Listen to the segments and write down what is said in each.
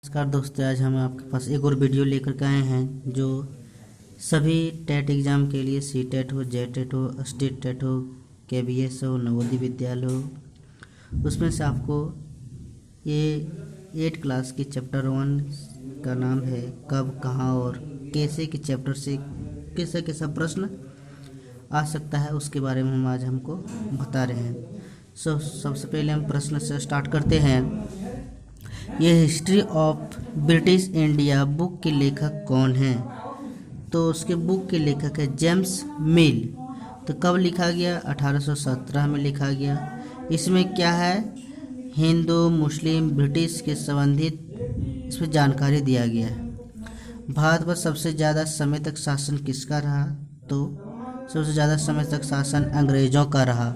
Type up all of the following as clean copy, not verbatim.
नमस्कार दोस्तों, आज हम आपके पास एक और वीडियो लेकर के आए हैं जो सभी टेट एग्ज़ाम के लिए सी टेट हो, जे टेट हो, स्टेट टेट हो, KVS हो, नवोदय विद्यालय हो, उसमें से आपको ये 8 क्लास की चैप्टर 1 का नाम है कब, कहाँ और कैसे के चैप्टर से कैसा कैसा प्रश्न आ सकता है उसके बारे में हम आज हमको बता रहे हैं। सबसे पहले हम प्रश्न से स्टार्ट करते हैं। ये history of British India book के लेखक कौन हैं? तो उसके बुक के लेखक है जेम्स मिल। तो कब लिखा गया? 1817 में लिखा गया। इसमें क्या है? हिंदू, मुस्लिम, ब्रिटिश के संबंधित इसमें जानकारी दिया गया है। भारत पर सबसे ज़्यादा समय तक शासन किसका रहा? तो सबसे ज़्यादा समय तक शासन अंग्रेज़ों का रहा।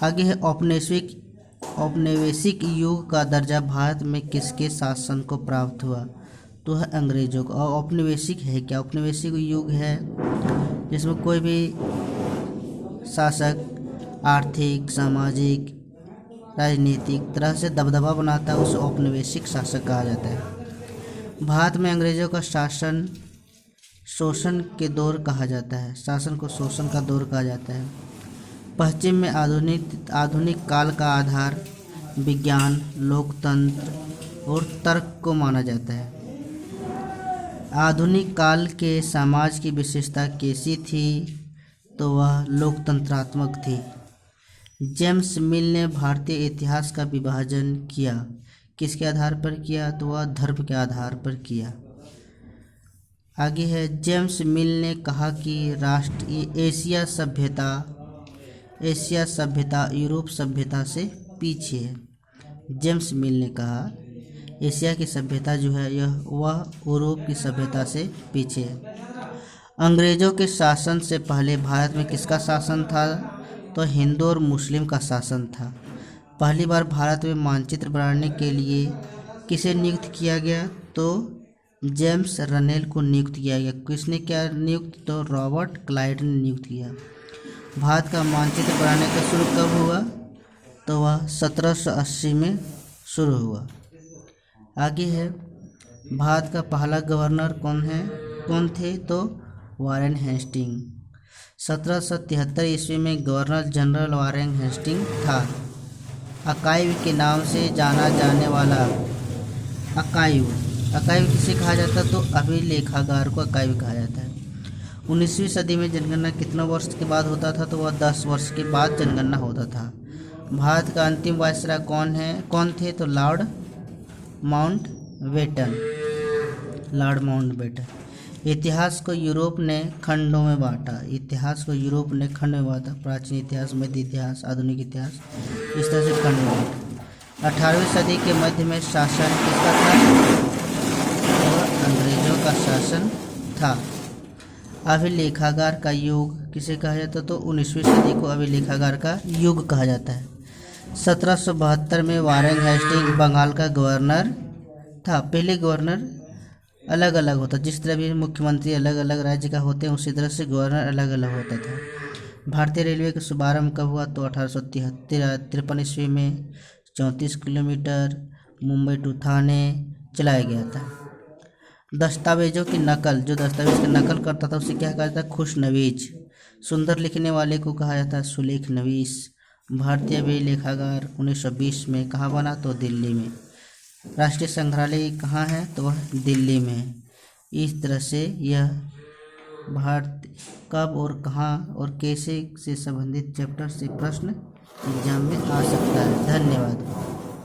आगे है औपनिवेशिक युग का दर्जा भारत में किसके शासन को प्राप्त हुआ? तो है अंग्रेजों को। और औपनिवेशिक है क्या? औपनिवेशिक युग है जिसमें कोई भी शासक आर्थिक, सामाजिक, राजनीतिक तरह से दबदबा बनाता है, उसे औपनिवेशिक शासक कहा जाता है। भारत में अंग्रेजों का शासन शोषण के दौर कहा जाता है। शासन को शोषण का दौर कहा जाता है। पश्चिम में आधुनिक काल का आधार विज्ञान, लोकतंत्र और तर्क को माना जाता है। आधुनिक काल के समाज की विशेषता कैसी थी? तो वह लोकतंत्रात्मक थी। जेम्स मिल ने भारतीय इतिहास का विभाजन किया। किसके आधार पर किया? तो वह धर्म के आधार पर किया। आगे है, जेम्स मिल ने कहा कि एशिया सभ्यता यूरोप सभ्यता से पीछे है। जेम्स मिल ने कहा एशिया की सभ्यता जो है वह यूरोप की सभ्यता से पीछे है। अंग्रेजों के शासन से पहले भारत में किसका शासन था? तो हिंदू और मुस्लिम का शासन था। पहली बार भारत में मानचित्र बनाने के लिए किसे नियुक्त किया गया? तो जेम्स रनेल को नियुक्त किया गया। किसने क्या नियुक्त? तो रॉबर्ट क्लाइव ने नियुक्त किया। भारत का मानचित्र बनाने का शुरू कब हुआ? तो वह 1780 में शुरू हुआ। आगे है, भारत का पहला गवर्नर कौन थे? तो वारेन हेस्टिंग। 1773 ईस्वी में गवर्नर जनरल वारेन हेस्टिंग था। अकाइव के नाम से जाना जाने वाला अकाइव किसे कहा जाता है? तो अभिलेखागार को अकाइव कहा जाता है। 19वीं सदी में जनगणना कितना वर्ष के बाद होता था? तो वह 10 वर्ष के बाद जनगणना होता था। भारत का अंतिम वायसराय कौन थे? तो लॉर्ड माउंटबेटन। इतिहास को यूरोप ने खंडों में बांटा। प्राचीन इतिहास, मध्य इतिहास, आधुनिक इतिहास, इस तरह से खंड में बांटा। 18वीं सदी के मध्य में शासन किसका था? और अंग्रेजों का शासन था। अभिलेखागार का युग किसे कहा जाता? तो 19वीं सदी को अभिलेखागार का युग कहा जाता है। 1772 में वारेन हेस्टिंग बंगाल का गवर्नर था। पहले गवर्नर अलग अलग होता, जिस तरह भी मुख्यमंत्री अलग अलग राज्य का होते हैं उसी तरह से गवर्नर अलग अलग होता था। भारतीय रेलवे का शुभारंभ कब हुआ? तो 1853 ईस्वी में 34 किलोमीटर मुंबई टू थाने चलाया गया था। दस्तावेजों की नकल, जो दस्तावेज की नकल करता था उसे क्या कहा जाता है? खुशनवीज। सुंदर लिखने वाले को कहा जाता है सुलेख नवीस। भारतीय अभिलेखागार 1920 में कहाँ बना? तो दिल्ली में। राष्ट्रीय संग्रहालय कहाँ है? तो वह दिल्ली में है। इस तरह से यह भारत कब और कहाँ और कैसे से संबंधित चैप्टर से प्रश्न एग्जाम में आ सकता है। धन्यवाद।